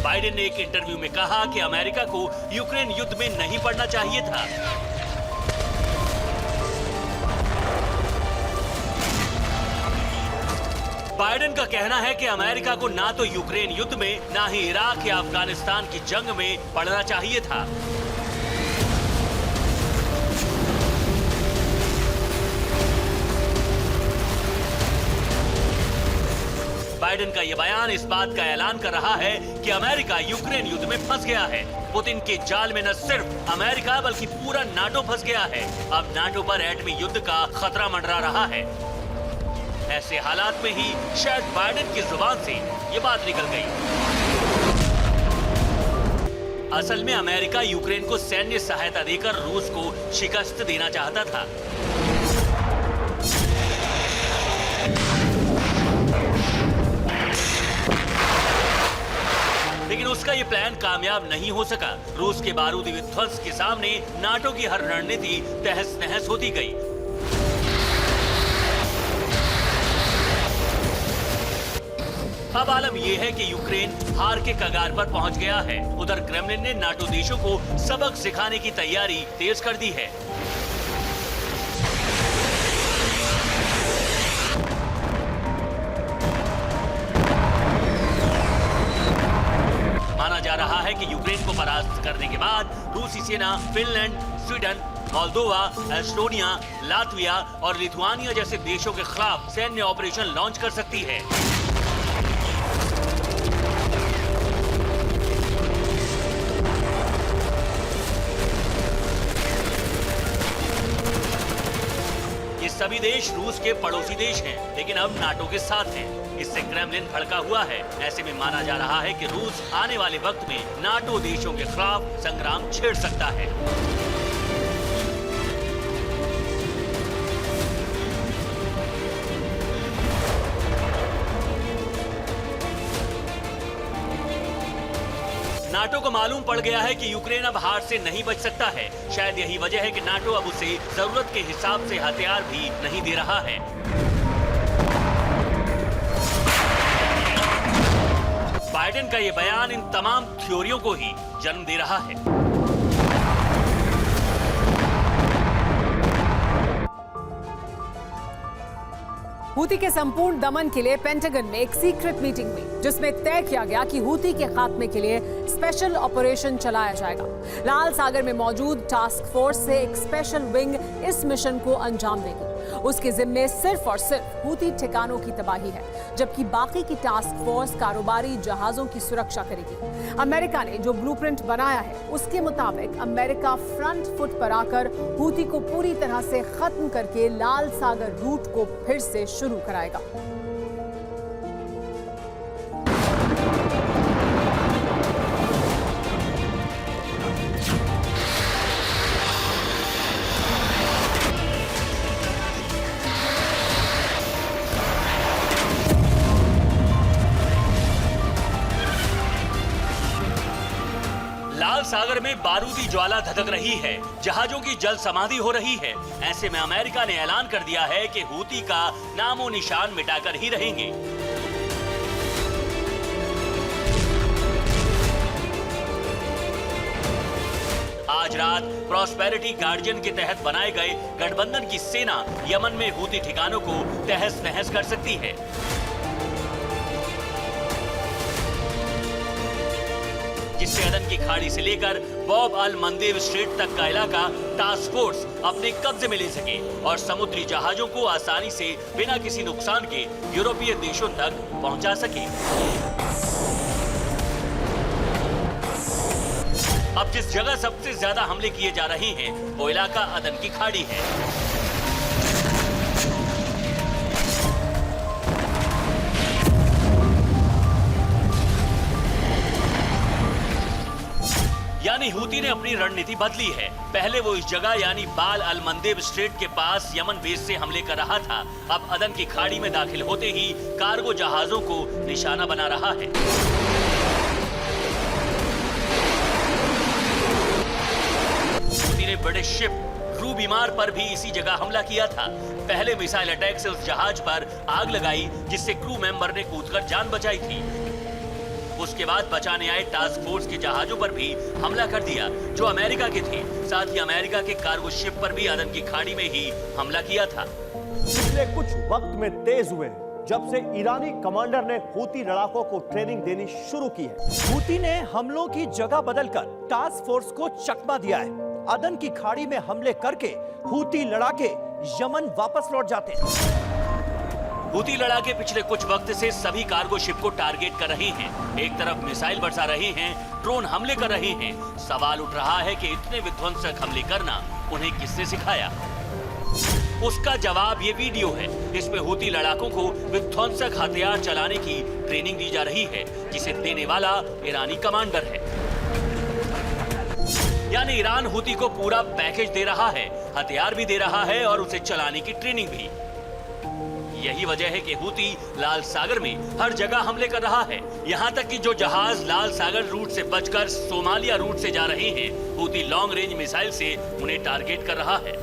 बाइडेन ने एक इंटरव्यू में कहा कि अमेरिका को यूक्रेन युद्ध में नहीं पड़ना चाहिए था। बाइडेन का कहना है कि अमेरिका को ना तो यूक्रेन युद्ध में, ना ही इराक या अफगानिस्तान की जंग में पड़ना चाहिए था। बाइडेन का यह बयान इस बात का ऐलान कर रहा है कि अमेरिका यूक्रेन युद्ध में फंस गया है। पुतिन के जाल में न सिर्फ अमेरिका बल्कि पूरा नाटो फंस गया है। अब नाटो पर एटमी युद्ध का खतरा मंडरा रहा है। ऐसे हालात में ही शायद बाइडेन की जुबान से ये बात निकल गई। असल में अमेरिका यूक्रेन को सैन्य सहायता देकर रूस को शिकस्त देना चाहता था। लेकिन उसका ये प्लान कामयाब नहीं हो सका। रूस के बारूदी विध्वंस के सामने नाटो की हर रणनीति तहस नहस होती गई। अब आलम यह है कि यूक्रेन हार के कगार पर पहुंच गया है। उधर क्रेमलिन ने नाटो देशों को सबक सिखाने की तैयारी तेज कर दी है। माना जा रहा है कि यूक्रेन को परास्त करने के बाद रूसी सेना Finland, Sweden, Moldova, Estonia, Latvia और लिथुआनिया जैसे देशों के खिलाफ सैन्य ऑपरेशन लॉन्च कर सकती है। ये सभी देश रूस के पड़ोसी देश हैं, लेकिन अब नाटो के साथ हैं। इससे क्रेमलिन भड़का हुआ है। ऐसे में माना जा रहा है कि रूस आने वाले वक्त में नाटो देशों के खिलाफ संग्राम छेड़ सकता है। नाटो को मालूम पड़ गया है कि यूक्रेन अब हार से नहीं बच सकता है। शायद यही वजह है कि नाटो अब उसे जरूरत के हिसाब से हथियार भी नहीं दे रहा है। बाइडेन का ये बयान इन तमाम थ्योरियों को ही जन्म दे रहा है। हूती के संपूर्ण दमन के लिए पेंटागन में एक सीक्रेट मीटिंग हुई, जिसमें तय किया गया कि हूती के खात्मे के लिए स्पेशल ऑपरेशन चलाया जाएगा। लाल सागर में मौजूद टास्क फोर्स से एक स्पेशल विंग इस मिशन को अंजाम देगी। उसके जिम्मे सिर्फ और सिर्फ हूती ठिकानों की तबाही है, जबकि बाकी की टास्क फोर्स कारोबारी जहाजों की सुरक्षा करेगी। अमेरिका ने जो ब्लूप्रिंट बनाया है उसके मुताबिक अमेरिका फ्रंट फुट पर आकर हूती को पूरी तरह से खत्म करके लाल सागर रूट को फिर से शुरू कराएगा। लाल सागर में बारूदी ज्वाला धधक रही है, जहाजों की जल समाधि हो रही है। ऐसे में अमेरिका ने ऐलान कर दिया है कि हूती का नामो निशान मिटाकर ही रहेंगे। आज रात प्रॉस्पेरिटी गार्डियन के तहत बनाए गए गठबंधन की सेना यमन में हूती ठिकानों को तहस नहस कर सकती है। जिससे अदन की खाड़ी से लेकर बॉब अल मंदेब स्ट्रेट तक का इलाका टास्क फोर्स अपने कब्जे में ले सके और समुद्री जहाजों को आसानी से बिना किसी नुकसान के यूरोपीय देशों तक पहुंचा सके। अब जिस जगह सबसे ज्यादा हमले किए जा रहे हैं वो इलाका अदन की खाड़ी है। यानी हूती ने अपनी रणनीति बदली है। पहले वो इस जगह यानी बाल अल मंदेब स्ट्रेट के पास यमन बेस से हमले कर रहा था। अब अदन की खाड़ी में दाखिल होते ही कार्गो जहाजों को निशाना बना रहा है। हूती ने ब्रिटिश शिप रू बीमार पर भी इसी जगह हमला किया था। पहले मिसाइल अटैक से उस जहाज पर आग लगाई जिससे क्रू मेंबर ने कूदकर जान बचाई थी। उसके बाद बचाने आए टास्क फोर्स के जहाजों पर भी हमला कर दिया जो अमेरिका के थे। साथ ही अमेरिका के कार्गो शिप पर भी अदन की खाड़ी में ही हमला किया था। पिछले कुछ वक्त में तेज हुए जब से ईरानी कमांडर ने हूती लड़ाकों को ट्रेनिंग देनी शुरू की है। हूती ने हमलों की जगह बदलकर टास्क फोर्स को चकमा दिया है। अदन की खाड़ी में हमले करके हूती लड़ाके यमन वापस लौट जाते हैं। हूती लड़ाके पिछले कुछ वक्त से सभी कार्गो शिप को टारगेट कर रहे हैं। एक तरफ मिसाइल बरसा रहे हैं, ड्रोन हमले कर रहे हैं। सवाल उठ रहा है कि इतने विध्वंसक हमले करना उन्हें किसने सिखाया? उसका जवाब ये वीडियो है। इसमें हूती लड़ाकों को विध्वंसक हथियार चलाने की ट्रेनिंग दी जा रही है जिसे देने वाला ईरानी कमांडर है। यानी ईरान हूती को पूरा पैकेज दे रहा है, हथियार भी दे रहा है और उसे चलाने की ट्रेनिंग भी। यही वजह है कि हूती लाल सागर में हर जगह हमले कर रहा है। यहाँ तक कि जो जहाज लाल सागर रूट से बचकर सोमालिया रूट से जा रहे हैं, हूती लॉन्ग रेंज मिसाइल से उन्हें टारगेट कर रहा है।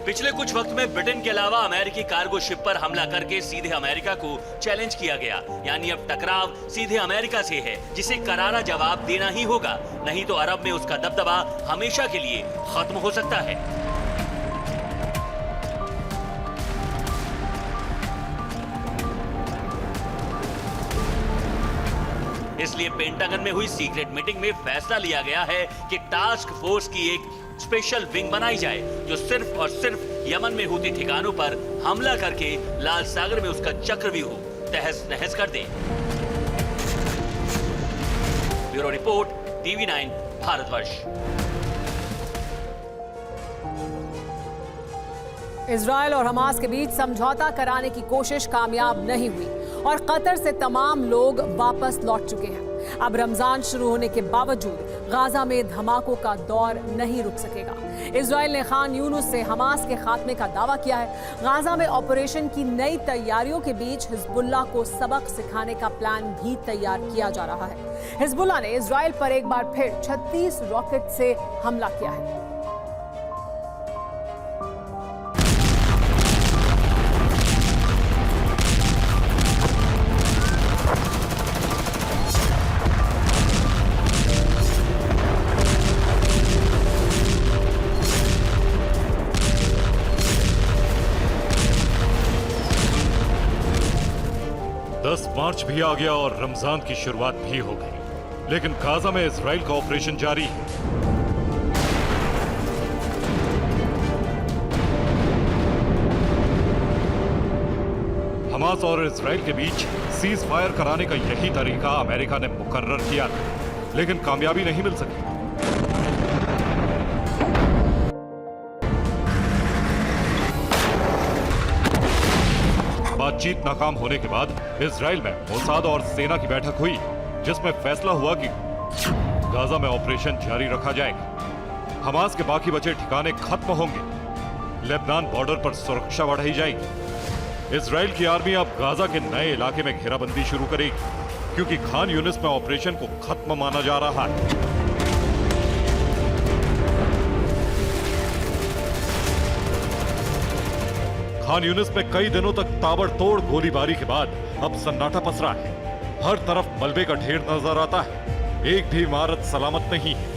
पिछले कुछ वक्त में ब्रिटेन के अलावा अमेरिकी कार्गो शिप पर हमला करके सीधे अमेरिका को चैलेंज किया गया। यानी अब टकराव सीधे अमेरिका से है जिसे करारा जवाब देना ही होगा, नहीं तो अरब में उसका दबदबा हमेशा के लिए खत्म हो सकता है। इसलिए पेंटागन में हुई सीक्रेट मीटिंग में फैसला लिया गया है कि टास्क फोर्स की एक स्पेशल विंग बनाई जाए जो सिर्फ और सिर्फ यमन में हूती ठिकानों पर हमला करके लाल सागर में उसका चक्रव्यूह तहस नहस कर दे। Bureau report, TV9 Bharatvarsh. Israel और हमास के बीच समझौता कराने की कोशिश कामयाब नहीं हुई और कतर से तमाम लोग वापस लौट चुके हैं। अब रमजान शुरू होने के बावजूद गाजा में धमाकों का दौर नहीं रुक सकेगा। इजरायल ने खान यूनुस से हमास के खात्मे का दावा किया है। गाजा में ऑपरेशन की नई तैयारियों के बीच हिजबुल्लाह को सबक सिखाने का प्लान भी तैयार किया जा रहा है। हिजबुल्लाह ने इजरायल पर एक बार फिर 36 रॉकेट से हमला किया है। मार्च भी आ गया और रमजान की शुरुआत भी हो गई, लेकिन गाजा में इजराइल का ऑपरेशन जारी है। हमास और इजराइल के बीच सीज फायर कराने का यही तरीका अमेरिका ने मुकर्रर किया था, लेकिन कामयाबी नहीं मिल सकी। बातचीत नाकाम होने के बाद इजराइल में मोसाद और सेना की बैठक हुई, जिसमें फैसला हुआ कि गाजा में ऑपरेशन जारी रखा जाएगा। हमास के बाकी बचे ठिकाने खत्म होंगे, लेबनान बॉर्डर पर सुरक्षा बढ़ाई जाएगी। इजराइल की आर्मी अब गाजा के नए इलाके में घेराबंदी शुरू करेगी, क्योंकि खान यूनिस में ऑपरेशन को खत्म माना जा रहा है। खान यूनिस में कई दिनों तक ताबड़तोड़ गोलीबारी के बाद अब सन्नाटा पसरा है। हर तरफ मलबे का ढेर नजर आता है, एक भी इमारत सलामत नहीं है।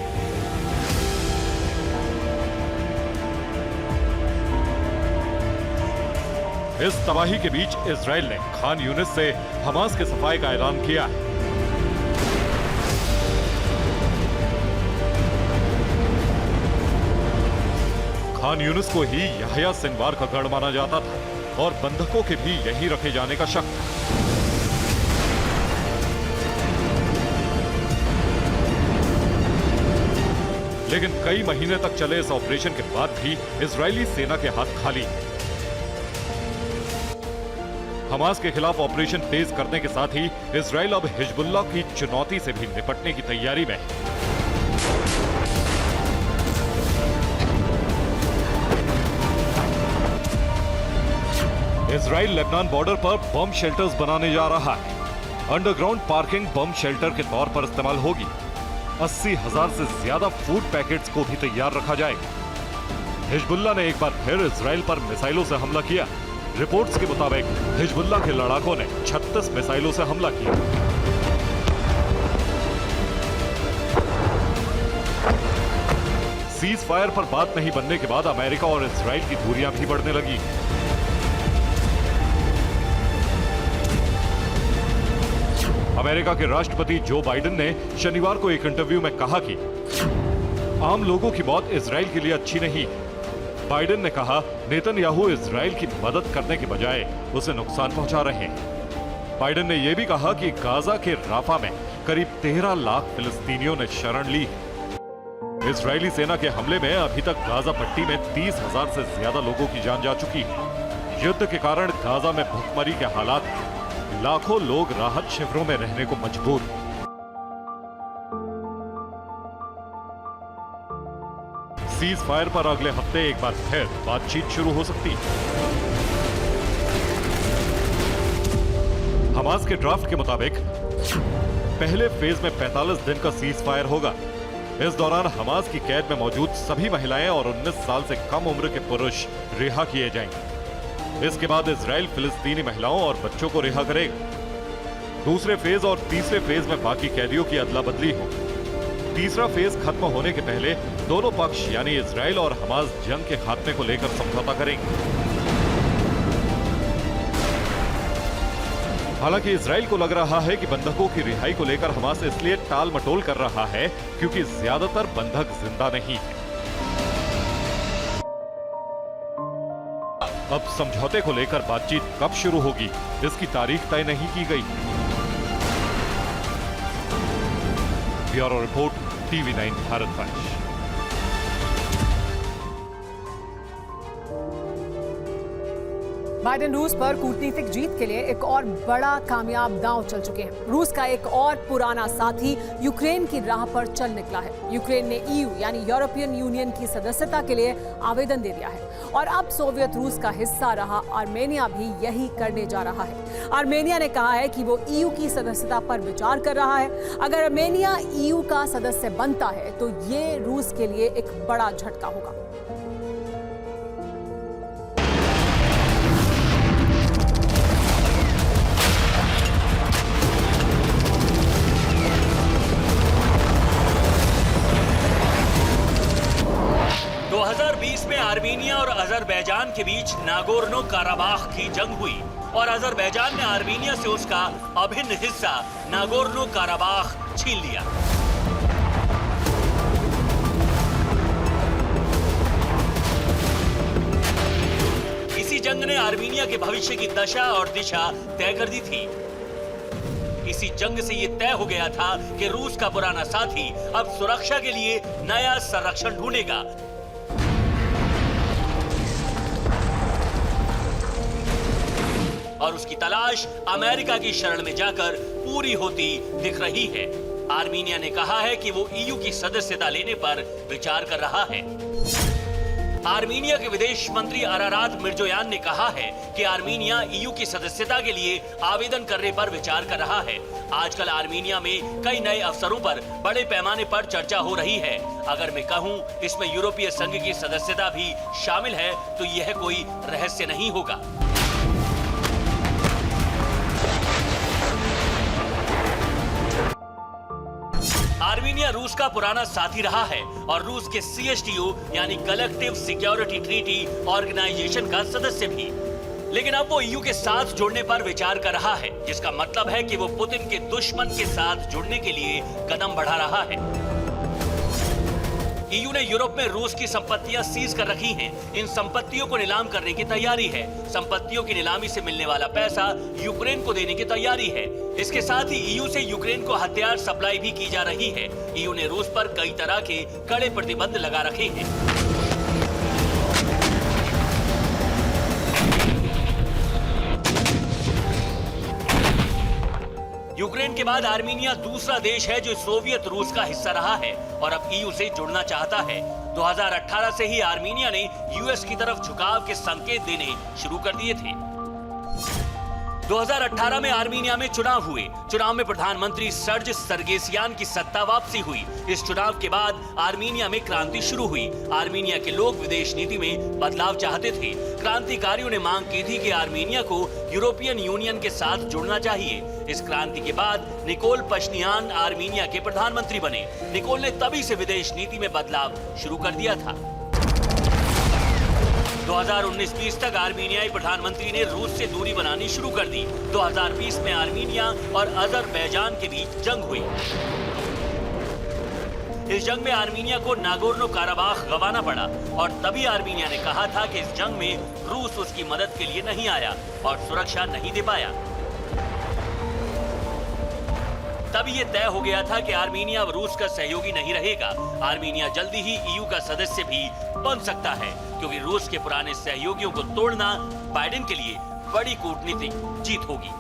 इस तबाही के बीच इजराइल ने खान यूनिस से हमास के सफाई का ऐलान किया है। खान यूनिस को ही यहया सिनवार का गढ़ माना जाता था और बंधकों के भी यहीं रखे जाने का शक था। लेकिन कई महीने तक चले इस ऑपरेशन के बाद भी इजरायली सेना के हाथ खाली हैं। हमास के खिलाफ ऑपरेशन तेज करने के साथ ही इजराइल अब हिजबुल्लाह की चुनौती से भी निपटने की तैयारी में है। इजराइल लेबनान बॉर्डर पर बम शेल्टर्स बनाने जा रहा है। अंडरग्राउंड पार्किंग बम शेल्टर के तौर पर इस्तेमाल होगी। 80,000 से ज्यादा फूड पैकेट्स को भी तैयार रखा जाएगा। हिजबुल्लाह ने एक बार फिर इजराइल पर मिसाइलों से हमला किया। रिपोर्ट्स के मुताबिक हिजबुल्लाह के लड़ाकों ने 36 मिसाइलों से हमला किया। सीज फायर पर बात नहीं बनने के बाद अमेरिका और इजराइल की दूरियां भी बढ़ने लगी। अमेरिका के राष्ट्रपति जो बाइडेन ने शनिवार को एक इंटरव्यू में कहा कि आम लोगों की मौत इजराइल के लिए अच्छी नहीं है। बाइडेन ने कहा, नेतन्याहू इजराइल की मदद करने के बजाय उसे नुकसान पहुंचा रहे हैं। बाइडेन ने यह भी कहा कि गाजा के राफा में करीब 13 लाख फिलिस्तीनियों ने शरण ली है। इजरायली सेना के हमले में अभी तक गाजा पट्टी में 30,000 से ज्यादा लोगों की जान जा चुकी है। युद्ध के कारण गाजा में भुखमरी के हालात हैं। लाखों लोग राहत शिविरों में रहने को मजबूर हैं। सीज फायर पर अगले हफ्ते एक बार फिर बातचीत शुरू हो सकती है। हमास के ड्राफ्ट के मुताबिक पहले फेज में 45 दिन का सीज फायर होगा। इस दौरान हमास की कैद में मौजूद सभी महिलाएं और 19 साल से कम उम्र के पुरुष रिहा किए जाएंगे। इसके बाद इजराइल फिलिस्तीनी महिलाओं और बच्चों को रिहा करेगा। दूसरे फेज और तीसरे फेज में बाकी कैदियों की अदला बदली होगी। तीसरा फेज खत्म होने के पहले दोनों पक्ष यानी इजराइल और हमास जंग के खात्मे को लेकर समझौता करेंगे। हालांकि इजराइल को लग रहा है कि बंधकों की रिहाई को लेकर हमास इसलिए टाल मटोल कर रहा है क्योंकि ज्यादातर बंधक जिंदा नहीं है। अब समझौते को लेकर बातचीत कब शुरू होगी, इसकी तारीख तय नहीं की गई। Bureau report, TV9 भारतवंश। बाइडेन रूस पर कूटनीतिक जीत के लिए एक और बड़ा कामयाब दांव चल चुके हैं। रूस का एक और पुराना साथी यूक्रेन की राह पर चल निकला है। यूक्रेन ने EU यानी यूरोपियन यूनियन की सदस्यता के लिए आवेदन दे दिया है और अब सोवियत रूस का हिस्सा रहा आर्मेनिया भी यही करने जा रहा है। आर्मेनिया ने कहा है कि वो EU की सदस्यता पर विचार कर रहा है। अगर आर्मेनिया EU का सदस्य बनता है तो ये रूस के लिए एक बड़ा झटका होगा। में आर्मीनिया और अजरबैजान के बीच नागोर्नो काराबाख की जंग हुई और अजरबैजान ने आर्मीनिया से उसका अभिन्न हिस्सा नागोर्नो काराबाख छीन लिया। इसी जंग ने ने आर्मीनिया के भविष्य की दशा और दिशा तय कर दी थी। इसी जंग से यह तय हो गया था कि रूस का पुराना साथी अब सुरक्षा के लिए नया संरक्षण ढूंढेगा। और उसकी तलाश अमेरिका की शरण में जाकर पूरी होती दिख रही है। आर्मीनिया ने कहा है कि वो ईयू की सदस्यता लेने पर विचार कर रहा है। आर्मीनिया के विदेश मंत्री अरारात मिर्जोयान ने कहा है कि आर्मीनिया ईयू की सदस्यता के लिए आवेदन करने पर विचार कर रहा है। आजकल आर्मीनिया में कई नए अवसरों पर बड़े पैमाने पर चर्चा हो रही है। अगर मैं कहूं इसमें यूरोपीय संघ की सदस्यता भी शामिल है तो यह कोई रहस्य नहीं होगा। आर्मीनिया रूस का पुराना साथी रहा है और रूस के CSTO यानी कलेक्टिव सिक्योरिटी ट्रीटी ऑर्गेनाइजेशन का सदस्य भी। लेकिन अब वो ईयू के साथ जुड़ने पर विचार कर रहा है, जिसका मतलब है कि वो पुतिन के दुश्मन के साथ जुड़ने के लिए कदम बढ़ा रहा है। ईयू ने यूरोप में रूस की संपत्तियां सीज कर रखी हैं। इन संपत्तियों को नीलाम करने की तैयारी है। संपत्तियों की नीलामी से मिलने वाला पैसा यूक्रेन को देने की तैयारी है। इसके साथ ही ईयू से यूक्रेन को हथियार सप्लाई भी की जा रही है। ईयू ने रूस पर कई तरह के कड़े प्रतिबंध लगा रखे हैं। यूक्रेन के बाद आर्मीनिया दूसरा देश है जो सोवियत रूस का हिस्सा रहा है और अब ईयू से जुड़ना चाहता है। 2018 से ही आर्मीनिया ने यूएस की तरफ झुकाव के संकेत देने शुरू कर दिए थे। 2018 में आर्मीनिया में चुनाव हुए। चुनाव में प्रधानमंत्री सर्ज सरगेसियान की सत्ता वापसी हुई। इस चुनाव के बाद आर्मीनिया में क्रांति शुरू हुई। आर्मीनिया के लोग विदेश नीति में बदलाव चाहते थे। क्रांतिकारियों ने मांग की थी कि आर्मीनिया को यूरोपियन यूनियन के साथ जुड़ना चाहिए। इस क्रांति के बाद निकोल पश्नियान आर्मीनिया के प्रधानमंत्री बने। निकोल ने तभी से विदेश नीति में बदलाव शुरू कर दिया था। 2019-20 तक आर्मीनियाई प्रधानमंत्री ने रूस से दूरी बनानी शुरू कर दी। 2020 में आर्मीनिया और अजरबैजान के बीच जंग हुई। इस जंग में आर्मीनिया को नागोर्नो काराबाख गंवाना पड़ा और तभी आर्मीनिया ने कहा था कि इस जंग में रूस उसकी मदद के लिए नहीं आया और सुरक्षा नहीं दे पाया। तब ये तय हो गया था कि आर्मीनिया अब रूस का सहयोगी नहीं रहेगा। आर्मीनिया जल्दी ही ईयू का सदस्य भी बन सकता है, क्योंकि रूस के पुराने सहयोगियों को तोड़ना बाइडेन के लिए बड़ी कूटनीतिक जीत होगी।